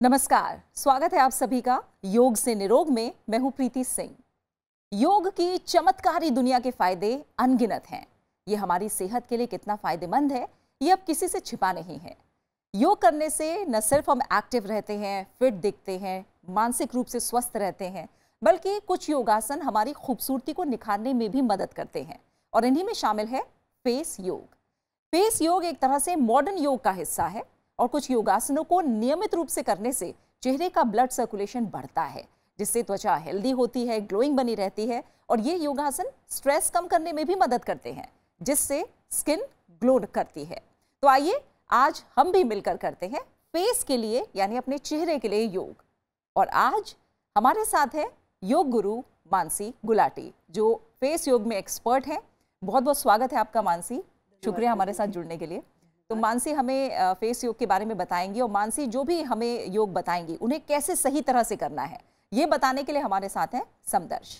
नमस्कार, स्वागत है आप सभी का योग से निरोग में। मैं हूं प्रीति सिंह। योग की चमत्कारी दुनिया के फायदे अनगिनत हैं। ये हमारी सेहत के लिए कितना फायदेमंद है, ये अब किसी से छिपा नहीं है। योग करने से न सिर्फ हम एक्टिव रहते हैं, फिट दिखते हैं, मानसिक रूप से स्वस्थ रहते हैं, बल्कि कुछ योगासन हमारी खूबसूरती को निखारने में भी मदद करते हैं। और इन्हीं में शामिल है फेस योग। फेस योग एक तरह से मॉडर्न योग का हिस्सा है और कुछ योगासनों को नियमित रूप से करने से चेहरे का ब्लड सर्कुलेशन बढ़ता है, जिससे त्वचा हेल्दी होती है, ग्लोइंग बनी रहती है। और ये योगासन स्ट्रेस कम करने में भी मदद करते हैं, जिससे स्किन ग्लो करती है। तो आइए आज हम भी मिलकर करते हैं फेस के लिए, यानी अपने चेहरे के लिए योग। और आज हमारे साथ है योग गुरु मानसी गुलाटी, जो फेस योग में एक्सपर्ट हैं। बहुत बहुत स्वागत है आपका मानसी, शुक्रिया हमारे साथ जुड़ने के लिए। तो मानसी हमें फेस योग के बारे में बताएंगी, और मानसी जो भी हमें योग बताएंगी उन्हें कैसे सही तरह से करना है, ये बताने के लिए हमारे साथ हैं समदर्श।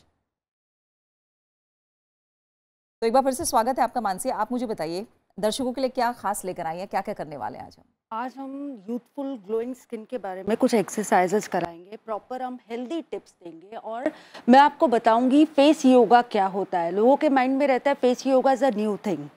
तो एक बार फिर से स्वागत है आपका मानसी। आप मुझे बताइए दर्शकों के लिए क्या खास लेकर आई हैं, क्या क्या करने वाले हैं आज हम? आज हम यूथफुल ग्लोइंग स्किन के बारे में कुछ एक्सरसाइजेस कराएंगे, प्रॉपर हम हेल्दी टिप्स देंगे, और मैं आपको बताऊंगी फेस योगा क्या होता है। लोगों के माइंड में रहता है face yoga is a new thing.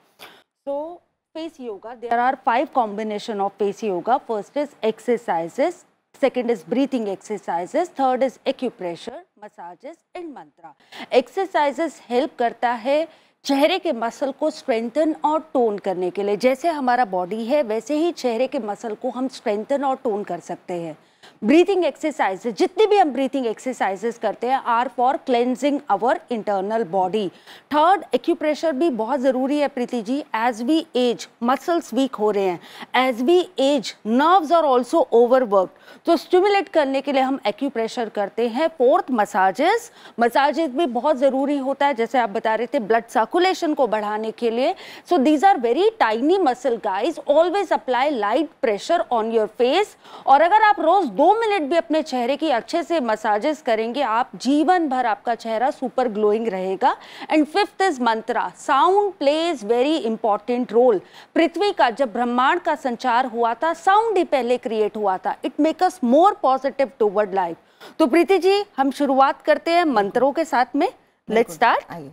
So face yoga, there are 5 combination of face yoga. First is exercises, second is breathing exercises, third is acupressure, massages and mantra. Exercises help करता है चेहरे के muscle को strengthen और tone करने के लिए। जैसे हमारा बॉडी है वैसे ही चेहरे के मसल को हम स्ट्रेंथन और टोन कर सकते हैं। ब्रीथिंग एक्सरसाइजेज, जितनी भी हम ब्रीथिंग एक्सरसाइजेज करते हैं, are for cleansing our internal body. Third, acupressure भी बहुत ज़रूरी है Preeti ji. As we age muscles weak हो रहे हैं, as we age nerves are also overworked, तो स्टिमुलेट करने के लिए हम एक्यूप्रेशर करते हैं। Fourth, massages. मसाजेस भी बहुत ज़रूरी होता है, जैसे आप बता रहे थे ब्लड सर्कुलेशन को बढ़ाने के लिए। So these are very tiny muscle guys. Always apply light pressure on your face, और अगर आप रोज 2 मिनट भी अपने चेहरे की अच्छे से मसाजेस करेंगे, आप जीवन भर आपका चेहरा सुपर ग्लोइंग रहेगा। एंड फिफ्थ इज मंत्रा। Sound plays very important role. पृथ्वी का जब ब्रह्मांड का संचार हुआ था, साउंड ही पहले क्रिएट हुआ था। It make us more positive toward life. तो प्रीति जी, हम शुरुआत करते हैं मंत्रों के साथ में। Let's start. आइए।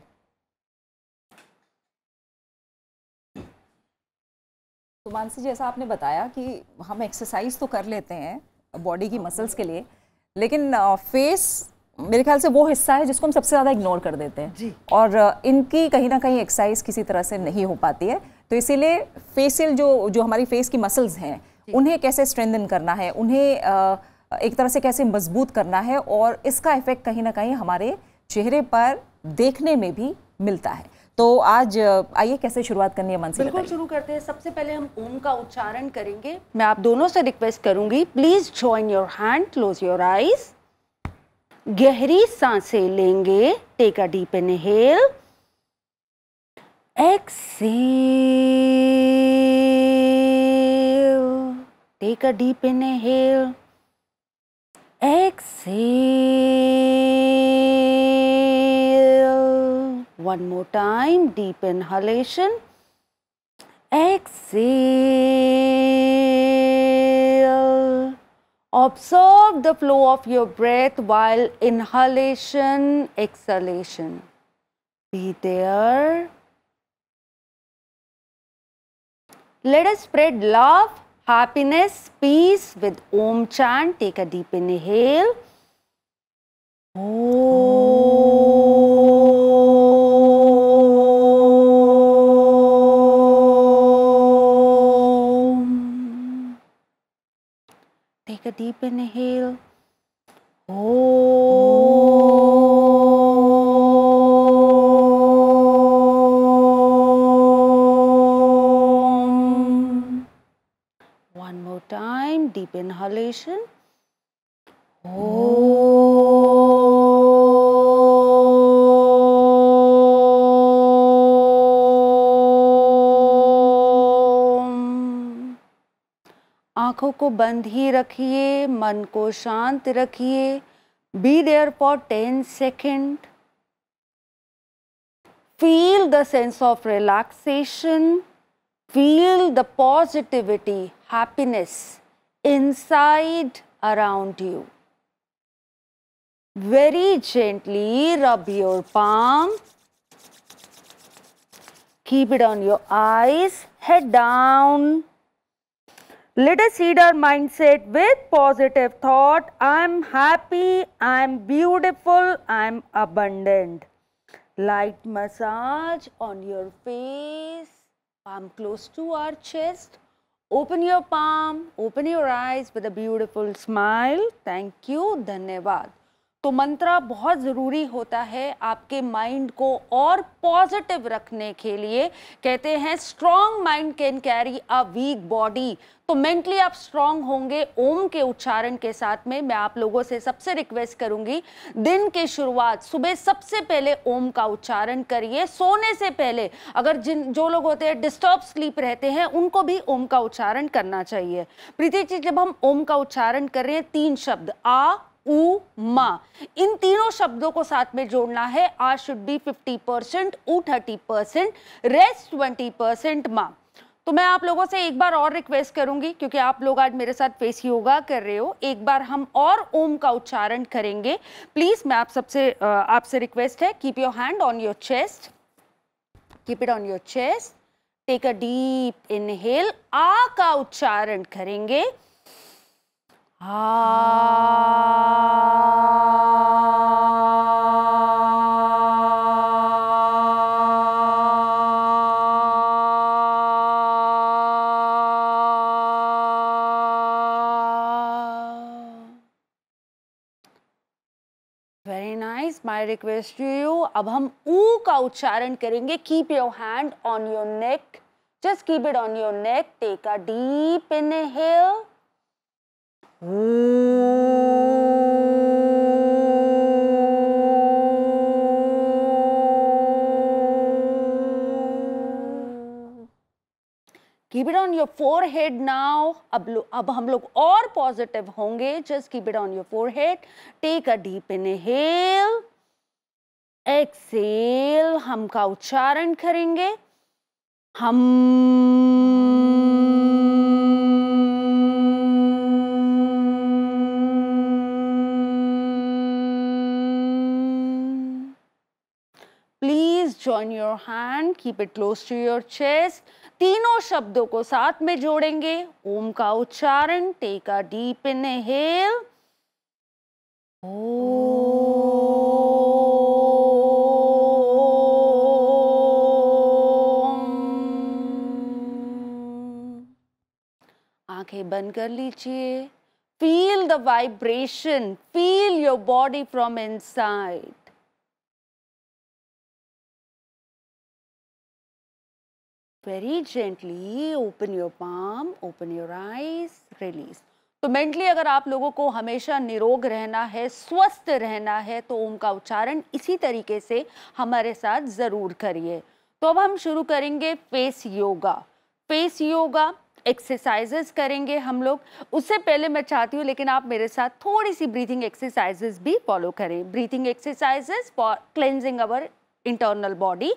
तो मानसी, जैसा आपने बताया कि हम एक्सरसाइज तो कर लेते हैं बॉडी की मसल्स के लिए, लेकिन फेस मेरे ख्याल से वो हिस्सा है जिसको हम सबसे ज़्यादा इग्नोर कर देते हैं जी। और इनकी कहीं ना कहीं एक्सरसाइज किसी तरह से नहीं हो पाती है। तो इसीलिए फेशियल जो हमारी फेस की मसल्स हैं, उन्हें कैसे स्ट्रेंथन करना है, उन्हें एक तरह से कैसे मजबूत करना है, और इसका इफेक्ट कहीं ना कहीं हमारे चेहरे पर देखने में भी मिलता है। तो आज आइए कैसे शुरुआत करनी है मानसी? बिल्कुल शुरू करते हैं। सबसे पहले हम ओम का उच्चारण करेंगे। मैं आप दोनों से रिक्वेस्ट करूंगी, please join your hand, close your eyes. गहरी सांसें लेंगे। Take a deep inhale, exhale, take a deep inhale, exhale. One more time, deep inhalation, exhale. Observe the flow of your breath while inhalation, exhalation. Be there. Let us spread love, happiness, peace with Om chant. Take a deep inhale. Om. Take a deep inhale. One more time, deep inhalation. आंखों को बंद ही रखिए, मन को शांत रखिए। Be there for 10 second. Feel the sense of relaxation. Feel the positivity, happiness inside around you. Very gently rub your palm. Keep it on your eyes, head down. Let us seed our mindset with positive thought. I'm happy, I'm beautiful, I'm abundant. Light massage on your face, palm close to our chest. Open your palm, open your eyes with a beautiful smile. Thank you, धन्यवाद. तो मंत्रा बहुत ज़रूरी होता है आपके mind को और positive रखने के लिए. कहते हैं strong mind can carry a weak body. तो मेंटली आप स्ट्रॉन्ग होंगे ओम के उच्चारण के साथ में. मैं आप लोगों से सबसे रिक्वेस्ट करूंगी, दिन की शुरुआत सुबह सबसे पहले ओम का उच्चारण करिए. सोने से पहले अगर जो लोग होते हैं डिस्टर्ब स्लीप रहते हैं उनको भी ओम का उच्चारण करना चाहिए. प्रीति जी, जब हम ओम का उच्चारण कर रहे हैं 3 शब्द आ उ मा, इन तीनों शब्दों को साथ में जोड़ना है. आ शुड बी 50%, उ 30%, रेस्ट 20% मा. तो मैं आप लोगों से एक बार और रिक्वेस्ट करूंगी, क्योंकि आप लोग आज मेरे साथ फेस योगा कर रहे हो, एक बार हम और ओम का उच्चारण करेंगे. प्लीज मैं आपसे रिक्वेस्ट है, keep your hand on your chest, keep it on your chest. Take a deep inhale. आ का उच्चारण करेंगे. Very nice. My request to you, अब हम ऊ का उच्चारण करेंगे. Keep your hand on your neck, just keep it on your neck. Take a deep inhale. Keep it on your forehead now. अब हम लोग और पॉजिटिव होंगे. Just keep it on your forehead. Take a deep inhale. Exhale. हम का उच्चारण करेंगे. हम Please join your hand, keep it close to your chest. तीनों शब्दों को साथ में जोड़ेंगे. ओम का उच्चारण. Take a deep inhale. आंखें बंद कर लीजिए. Feel the vibration, feel your body from inside. Very gently open your palm, open your eyes, release. तो मेंटली अगर आप लोगों को हमेशा निरोग रहना है, स्वस्थ रहना है, तो ओम का उच्चारण इसी तरीके से हमारे साथ ज़रूर करिए. तो अब हम शुरू करेंगे face yoga. Face yoga exercises करेंगे हम लोग. उससे पहले मैं चाहती हूँ लेकिन आप मेरे साथ थोड़ी सी ब्रीथिंग एक्सरसाइजेस भी फॉलो करें. Breathing exercises for cleansing our internal body.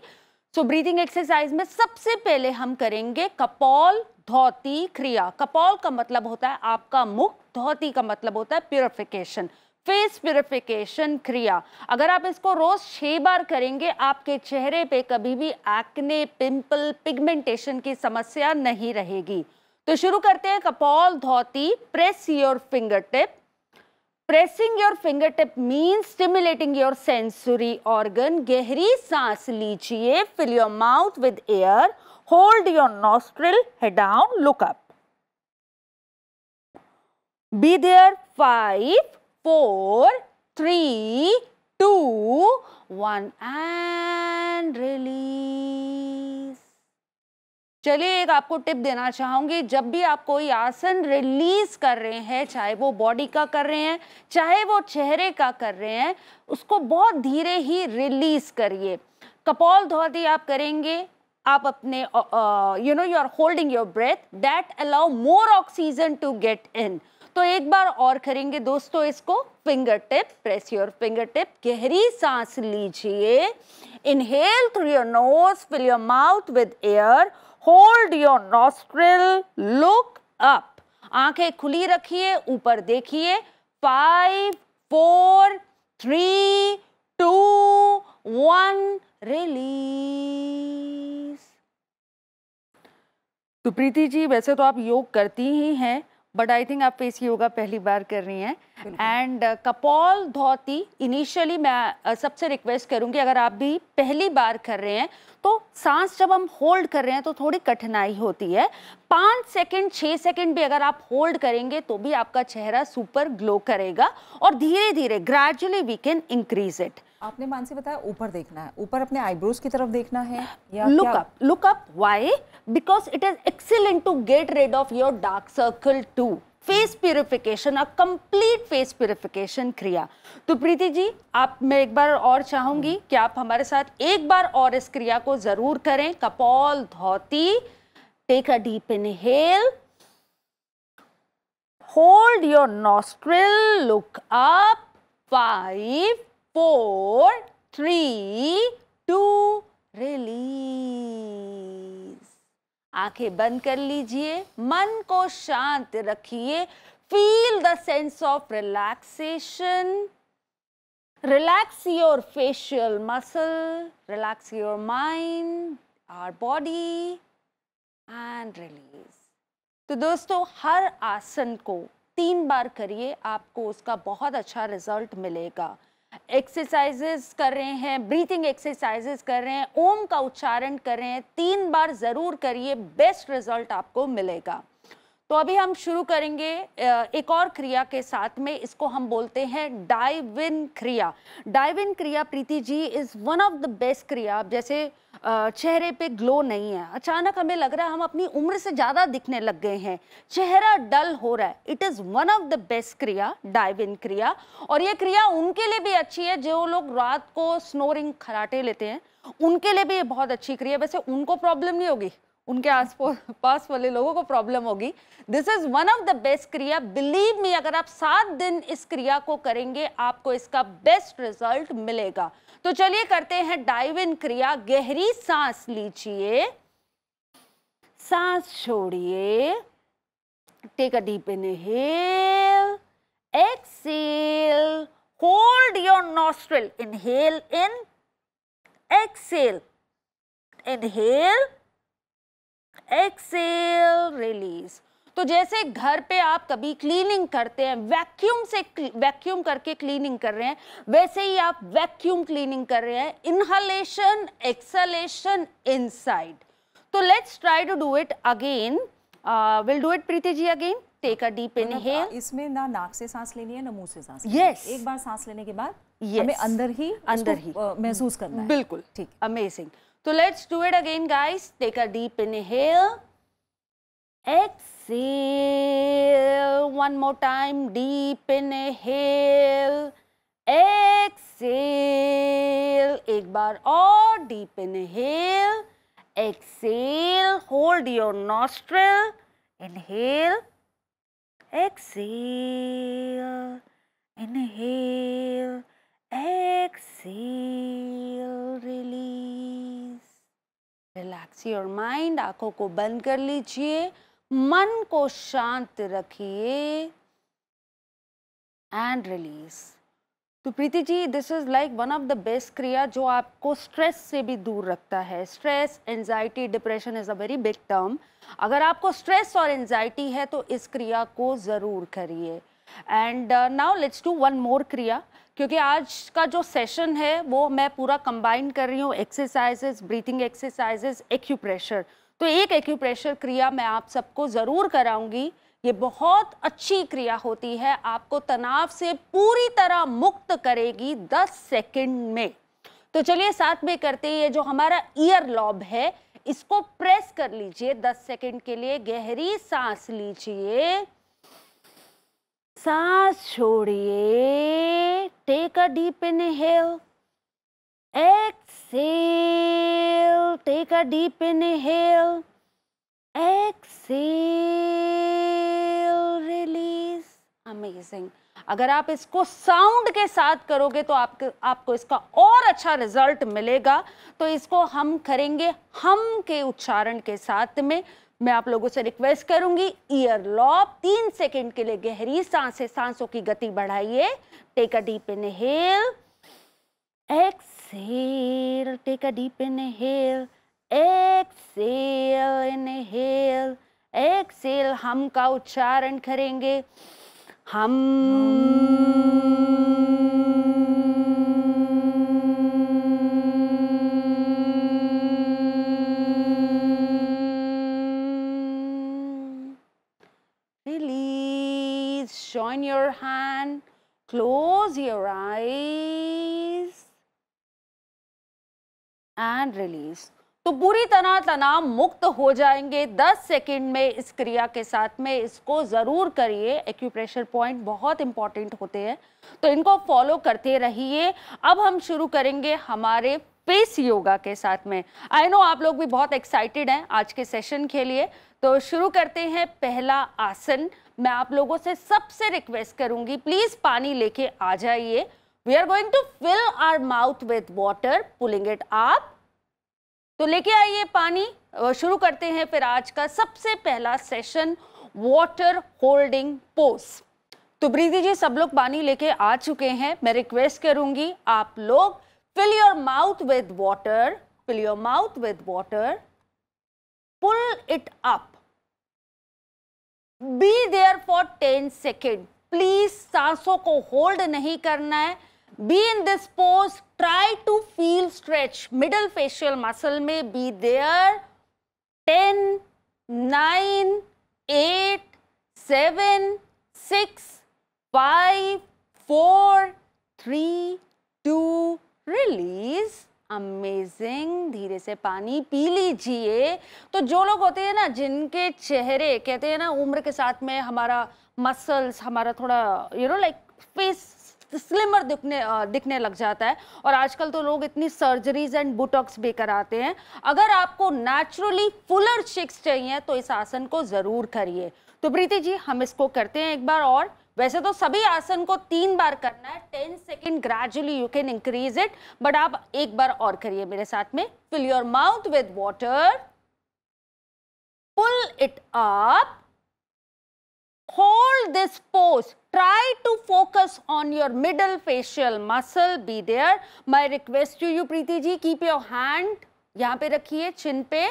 So breathing exercise में सबसे पहले हम करेंगे कपाल धौती क्रिया. कपाल का मतलब होता है आपका मुख, धौती का मतलब होता है प्यूरिफिकेशन, फेस प्यूरिफिकेशन क्रिया. अगर आप इसको रोज 6 बार करेंगे आपके चेहरे पे कभी भी एक्ने, पिंपल, पिगमेंटेशन की समस्या नहीं रहेगी. तो शुरू करते हैं. कपाल धौती. Press your finger tip. Pressing your fingertip means stimulating your sensory organ. गहरी सांस लीजिए. Fill your mouth with air. Hold your nostril. Head down. Look up. Be there. 5, 4, 3, 2, 1 and release. चलिए एक आपको टिप देना चाहूंगी. जब भी आप कोई आसन रिलीज कर रहे हैं, चाहे वो बॉडी का कर रहे हैं, चाहे वो चेहरे का कर रहे हैं, उसको बहुत धीरे ही रिलीज करिए. कपाल धौती आप करेंगे. आप अपने you are holding your breath. That allow more oxygen to get in. तो एक बार और करेंगे दोस्तों इसको. Finger tip. Press your finger tip. गहरी सांस लीजिए. Inhale through your nose. Fill your mouth with air. Hold your nostril, look up. आंखें खुली रखिए, ऊपर देखिए। 5 4 3 2 1 रिलीज। तो प्रीति जी, वैसे तो आप योग करती ही हैं, बट आई थिंक आप फेस योगा पहली बार कर रही हैं। एंड कपाल धौती इनिशियली मैं सबसे रिक्वेस्ट करूंगी, अगर आप भी पहली बार कर रहे हैं तो सांस जब हम होल्ड कर रहे हैं तो थोड़ी कठिनाई होती है। 5 सेकंड 6 सेकंड भी अगर आप होल्ड करेंगे तो भी आपका चेहरा सुपर ग्लो करेगा, और धीरे धीरे gradually we can increase it. आपने मानसी बताया ऊपर देखना है, ऊपर अपने आईब्रोज की तरफ देखना है या look up why? Because it is excellent to get rid of your dark circle too. Face purification, a complete face purification क्रिया। तो प्रीति जी, आप मैं एक बार और चाहूंगी कि आप हमारे साथ एक बार और इस क्रिया को जरूर करें। कपाल धौती, take a deep inhale, hold your nostril, look up, 5 4 3 2 release. आंखें बंद कर लीजिए, मन को शांत रखिए। Feel the sense of relaxation. Relax your facial muscle, relax your mind, our body, and release. तो दोस्तों, हर आसन को 3 बार करिए, आपको उसका बहुत अच्छा रिजल्ट मिलेगा। एक्सरसाइजेस कर रहे हैं, ब्रीथिंग एक्सरसाइजेस कर रहे हैं, ओम का उच्चारण कर रहे हैं, 3 बार जरूर करिए, बेस्ट रिजल्ट आपको मिलेगा। तो अभी हम शुरू करेंगे एक और क्रिया के साथ में, इसको हम बोलते हैं डाइव इन क्रिया। डाइव इन क्रिया Preeti ji is one of the best क्रिया। जैसे चेहरे पे ग्लो नहीं है, अचानक हमें लग रहा है हम अपनी उम्र से ज्यादा दिखने लग गए हैं, चेहरा डल हो रहा है, it is one of the best क्रिया, डाइव इन क्रिया। और ये क्रिया उनके लिए भी अच्छी है जो लोग रात को स्नोरिंग खराटे लेते हैं, उनके लिए भी ये बहुत अच्छी क्रिया। वैसे उनको प्रॉब्लम नहीं होगी, उनके आस पास वाले लोगों को प्रॉब्लम होगी। This is one of the best क्रिया, बिलीव मी। अगर आप 7 दिन इस क्रिया को करेंगे आपको इसका बेस्ट रिजल्ट मिलेगा। तो चलिए करते हैं डाइव इन क्रिया। गहरी सांस लीजिए, सांस छोड़िए, take a deep inhale, exhale, hold your nostril, inhale in, exhale, inhale, exhale, release. तो जैसे घर पे आप कभी क्लीनिंग करते हैं, वैक्यूम करके क्लीनिंग कर रहे हैं, वैसे ही आप वैक्यूम क्लीनिंग कर रहे हैं। Inhalation, exhalation, inside. तो let's try to do it again. Will do it Preeti ji again. Take a deep inhale. इसमें ना नाक से सांस लेनी है ना मुंह से सांस। यस। एक बार सांस लेने के बाद हमें अंदर ही महसूस करना है। बिल्कुल ठीक, अमेजिंग। तो let's do it again, guys. Take a deep inhale, exhale, one more time, deep inhale, exhale, एक बार और, deep inhale, exhale, hold your nostril, inhale, exhale, inhale, exhale, release. Relax your mind, आंखों को बंद कर लीजिए, मन को शांत रखिए, एंड रिलीज। तो Preeti ji, this is like one of the best क्रिया जो आपको स्ट्रेस से भी दूर रखता है। Stress, anxiety, depression is a very big term. अगर आपको स्ट्रेस और एंजाइटी है तो इस क्रिया को जरूर करिए। And now let's do one more क्रिया, क्योंकि आज का जो सेशन है वो मैं पूरा कंबाइन कर रही हूँ, एक्सरसाइजेस, ब्रीथिंग एक्सरसाइजेस, एक्यूप्रेशर। तो एक एक्यूप्रेशर क्रिया मैं आप सबको ज़रूर कराऊंगी। ये बहुत अच्छी क्रिया होती है, आपको तनाव से पूरी तरह मुक्त करेगी 10 सेकंड में। तो चलिए साथ में करते हैं। ये जो हमारा ईयर लॉब है इसको प्रेस कर लीजिए 10 सेकंड के लिए। गहरी सांस लीजिए, सांस छोड़िए, take a deep inhale, exhale, take a deep inhale, exhale, release. Amazing. अगर आप इसको साउंड के साथ करोगे तो आपको इसका और अच्छा रिजल्ट मिलेगा। तो इसको हम करेंगे हम के उच्चारण के साथ में। मैं आप लोगों से रिक्वेस्ट करूंगी, ईयर लॉब 3 सेकंड के लिए गहरी सांसें, सांसों की गति बढ़ाइए। Take a deep inhale, exhale, take a deep inhale, exhale, inhale, exhale. हम का उच्चारण करेंगे, हम। Release, join your hand, close your eyes and release। तो पूरी तरह तनाव मुक्त हो जाएंगे 10 सेकंड में इस क्रिया के साथ में। इसको जरूर करिए, एक्यूप्रेशर पॉइंट बहुत इंपॉर्टेंट होते हैं, तो इनको फॉलो करते रहिए। अब हम शुरू करेंगे हमारे फेस योगा के साथ में। आई नो आप लोग भी बहुत एक्साइटेड हैं आज के सेशन के लिए, तो शुरू करते हैं पहला आसन। मैं आप लोगों से सबसे रिक्वेस्ट करूंगी, प्लीज पानी लेके आ जाइए। We are going to fill our mouth with water, pulling it up. तो लेके आइए पानी। शुरू करते हैं फिर आज का सबसे पहला सेशन, वाटर होल्डिंग पोज। तो प्रीति जी, सब लोग पानी लेके आ चुके हैं। मैं रिक्वेस्ट करूंगी आप लोग fill your mouth with water, fill your mouth with water, pull it up, be there for 10 seconds। Please सांसों को होल्ड नहीं करना है। Be in this pose, try to feel stretch, middle facial muscle में be there। 10, 9, 8, 7, 6, 5, 4, 3, 2, release. Amazing. धीरे से पानी P लीजिए। तो जो लोग होते हैं ना, जिनके चेहरे कहते हैं ना उम्र के साथ में हमारा मसल्स, हमारा थोड़ा लाइक फेस स्लिमर दिखने लग जाता है, और आजकल तो लोग इतनी सर्जरीज एंड बुटॉक्स भी कराते हैं। अगर आपको नेचुरली फुलर चिक्स चाहिए तो इस आसन को जरूर करिए। तो प्रीति जी, हम इसको करते हैं एक बार और। वैसे तो सभी आसन को 3 बार करना है, 10 second, gradually you can increase it, but आप एक बार और करिए मेरे साथ में। Fill your mouth with water, pull it up, hold this pose, try to focus on your middle facial muscle, be there। My request to you Preeti ji, keep your hand यहाँ पे रखिए, चिन पे,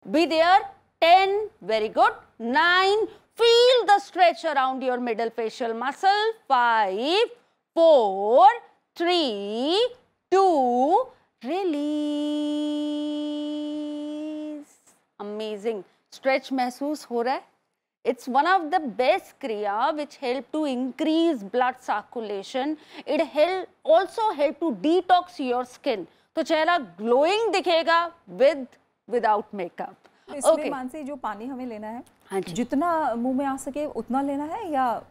be there। 10, very good। 9, feel the stretch around your middle facial muscle। 5, 4, 3, 2, release। Amazing। Stretch महसूस हो रहा है? It's one of the best kriya which help to increase blood circulation. It also help to detox your skin. तो चेहरा glowing दिखेगा without makeup। इसमें मानसी, जो पानी हमें लेना है, हाँ जी, जितना मुंह में आ सके उतना लेना है, या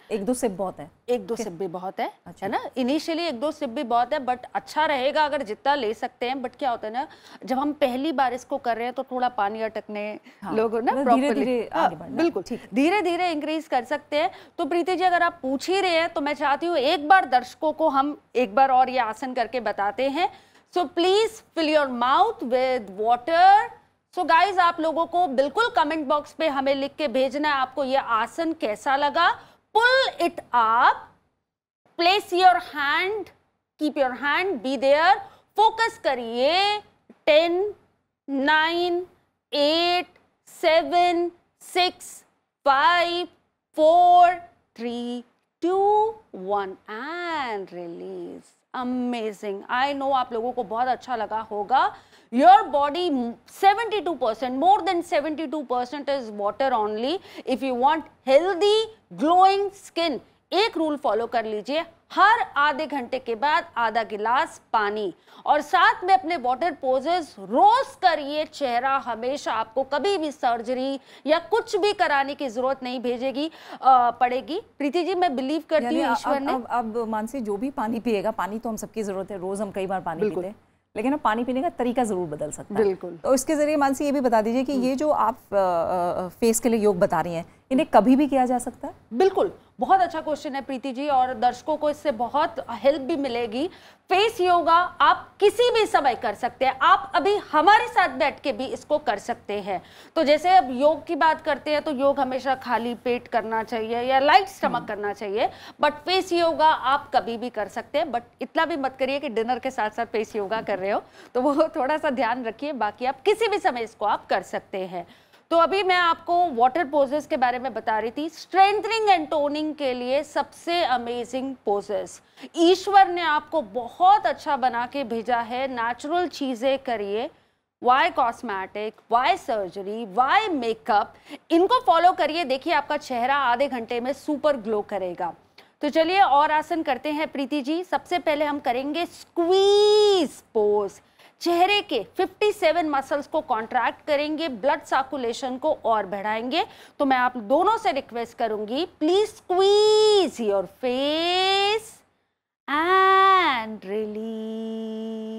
1-2 सिप बहुत है? 1-2 सिप भी बहुत है। अच्छा। है ना, इनिशियली 1-2 सिप भी बहुत है, बट अच्छा रहेगा अगर जितना ले सकते हैं। बट क्या होता है ना, जब हम पहली बार इसको कर रहे हैं तो थोड़ा पानी अटकने, हाँ, लोगों ना धीरे-धीरे आगे बढ़ना। बिल्कुल धीरे धीरे इंक्रीज कर सकते हैं। तो प्रीति जी, अगर आप पूछ ही रहे हैं तो मैं चाहती हूँ एक बार दर्शकों को हम एक बार और ये आसन करके बताते हैं। So please fill your mouth with water. So guys, आप लोगों को बिल्कुल कमेंट बॉक्स पे हमें लिख के भेजना है आपको ये आसन कैसा लगा। Pull it up, place your hand, keep your hand, be there, focus करिए। 10, 9, 8, 7, 6, 5, 4, 3, 2, 1 and release। Amazing। I know आप लोगों को बहुत अच्छा लगा होगा। Your body 72%, more than 72% is water only। If you want healthy glowing skin, एक रूल फॉलो कर लीजिए, हर आधे घंटे के बाद आधा गिलास पानी, और साथ में अपने वाटर पोजेस रोज करिए। चेहरा हमेशा आपको कभी भी सर्जरी या कुछ भी कराने की जरूरत नहीं पड़ेगी। प्रीति जी, मैं बिलीव करती हूँ ईश्वर ने। अब मानसी, जो भी पानी पिएगा, पानी तो हम सबकी जरूरत है, रोज हम कई बार पानी पीते हैं, लेकिन अब पानी पीने का तरीका जरूर बदल सकता है। बिल्कुल। तो इसके जरिए मानसी ये भी बता दीजिए कि ये जो आप फेस के लिए योग बता रही हैं, इन्हें कभी भी किया जा सकता है? बिल्कुल, बहुत अच्छा क्वेश्चन है प्रीति जी, और दर्शकों को इससे बहुत हेल्प भी मिलेगी। फेस योगा आप किसी भी समय कर सकते हैं, आप अभी हमारे साथ बैठ के भी इसको कर सकते हैं। तो जैसे अब योग की बात करते हैं तो योग हमेशा खाली पेट करना चाहिए या लाइट स्टमक करना चाहिए, बट फेस योगा आप कभी भी कर सकते हैं। बट इतना भी मत करिए कि डिनर के साथ साथ फेस योगा कर रहे हो, तो वो थोड़ा सा ध्यान रखिए। बाकी आप किसी भी समय इसको आप कर सकते हैं। तो अभी मैं आपको वाटर पोजेस के बारे में बता रही थी। स्ट्रेंथनिंग एंड टोनिंग के लिए सबसे अमेजिंग पोजेस ईश्वर ने आपको बहुत अच्छा बना के भेजा है। नेचुरल चीजें करिए, why cosmetic, why surgery, why makeup, इनको फॉलो करिए। देखिए आपका चेहरा आधे घंटे में सुपर ग्लो करेगा। तो चलिए और आसन करते हैं प्रीति जी। सबसे पहले हम करेंगे स्क्वीज पोज। चेहरे के 57 मसल्स को कॉन्ट्रैक्ट करेंगे, ब्लड सर्कुलेशन को और बढ़ाएंगे। तो मैं आप दोनों से रिक्वेस्ट करूंगी, please squeeze your face and release.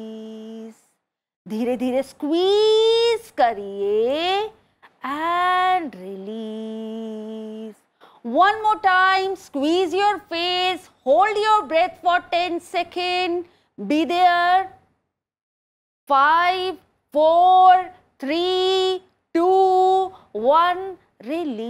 धीरे धीरे स्क्वीज करिए and release. One more time, squeeze your face, hold your breath for 10 seconds, be there. 5, 4, 3, 2, 1, release.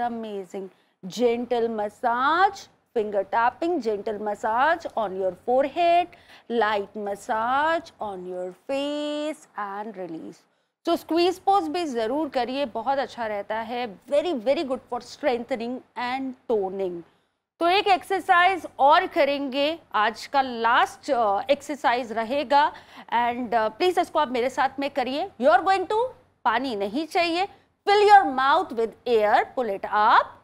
Amazing. Gentle massage, finger tapping, gentle massage on your forehead, light massage on your face and release. तो squeeze pose भी जरूर करिए, बहुत अच्छा रहता है। Very very good for strengthening and toning. तो एक एक्सरसाइज और करेंगे, आज का लास्ट एक्सरसाइज रहेगा, एंड प्लीज इसको आप मेरे साथ में करिए। यू आर गोइंग टू, पानी नहीं चाहिए, fill your mouth with air, pull it up,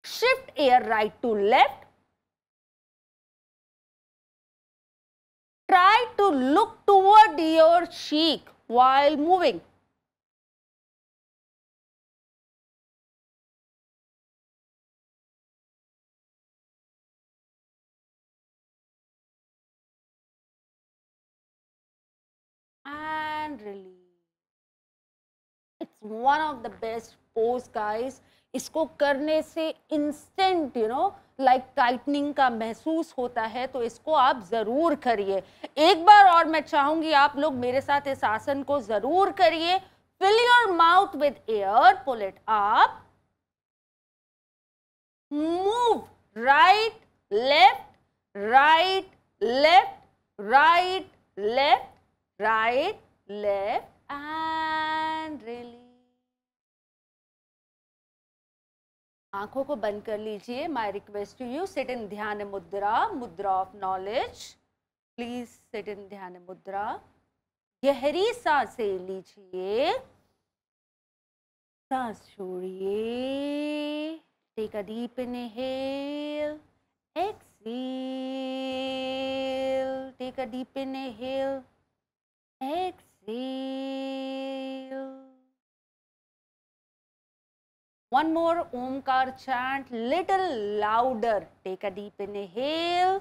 shift air right to left, try to look toward your cheek while moving. And release. It's one of the best pose, guys. इसको करने से instant like tightening का महसूस होता है, तो इसको आप जरूर करिए। एक बार और मैं चाहूंगी आप लोग मेरे साथ इस आसन को जरूर करिए। Fill your mouth with air, pull it up, move right left, right left, right left, right left and release. आंखों को बंद कर लीजिए। My request to you, sit in dhyan mudra, mudra of knowledge. Please sit in dhyan mudra. गहरी सांसें लीजिए, सांस छोड़िए। Take a deep inhale, exhale, take a deep inhale, exhale. One more Omkar chant, little louder. Take a deep inhale.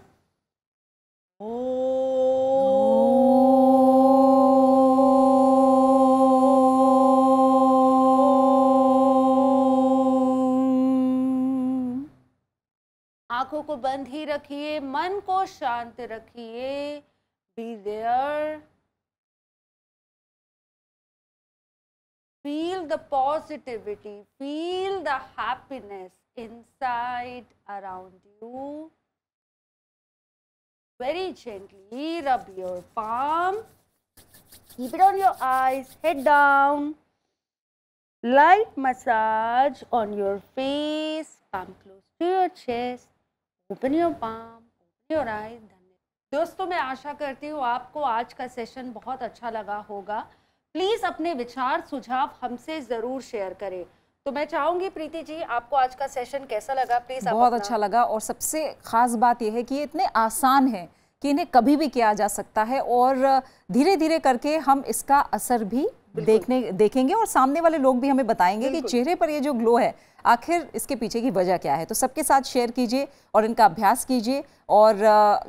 आंखों को बंद ही रखिए, मन को शांत रखिए। Be there. Feel the positivity, feel the happiness inside around you. Very gently rub your palm. Keep it on your eyes, head down. Light massage on your face, palm close to your chest. Open your palm, open your eyes. दोस्तों, मैं आशा करती हूँ आपको आज का session बहुत अच्छा लगा होगा। प्लीज अपने विचार सुझाव हमसे जरूर शेयर करें। तो मैं चाहूंगी प्रीति जी, आपको आज का सेशन कैसा लगा? प्लीज। बहुत अच्छा लगा, और सबसे खास बात यह है कि ये इतने आसान है कि इन्हें कभी भी किया जा सकता है, और धीरे धीरे करके हम इसका असर भी देखेंगे, और सामने वाले लोग भी हमें बताएंगे कि चेहरे पर ये जो ग्लो है, आखिर इसके पीछे की वजह क्या है। तो सबके साथ शेयर कीजिए और इनका अभ्यास कीजिए। और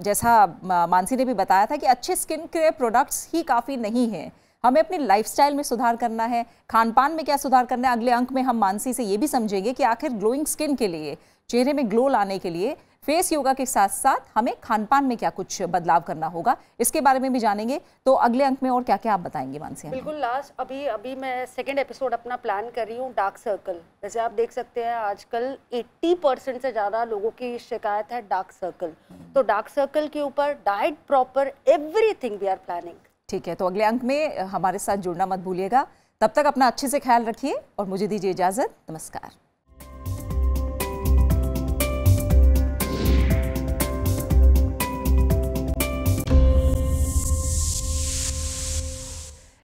जैसा मानसी ने भी बताया था कि अच्छे स्किन केयर प्रोडक्ट्स ही काफ़ी नहीं हैं, हमें अपनी लाइफस्टाइल में सुधार करना है, खान पान में क्या सुधार करना है। अगले अंक में हम मानसी से ये भी समझेंगे कि आखिर ग्लोइंग स्किन के लिए, चेहरे में ग्लो लाने के लिए फेस योगा के साथ साथ हमें खान पान में क्या कुछ बदलाव करना होगा, इसके बारे में भी जानेंगे। तो अगले अंक में और क्या क्या आप बताएंगे मानसी? बिल्कुल लास्ट अभी मैं सेकंड एपिसोड अपना प्लान कर रही हूँ डार्क सर्कल। जैसे आप देख सकते हैं आजकल 80% से ज़्यादा लोगों की शिकायत है डार्क सर्कल। तो डार्क सर्कल के ऊपर diet, proper everything we are planning. ठीक है, तो अगले अंक में हमारे साथ जुड़ना मत भूलिएगा। तब तक अपना अच्छे से ख्याल रखिए और मुझे दीजिए इजाज़त। नमस्कार।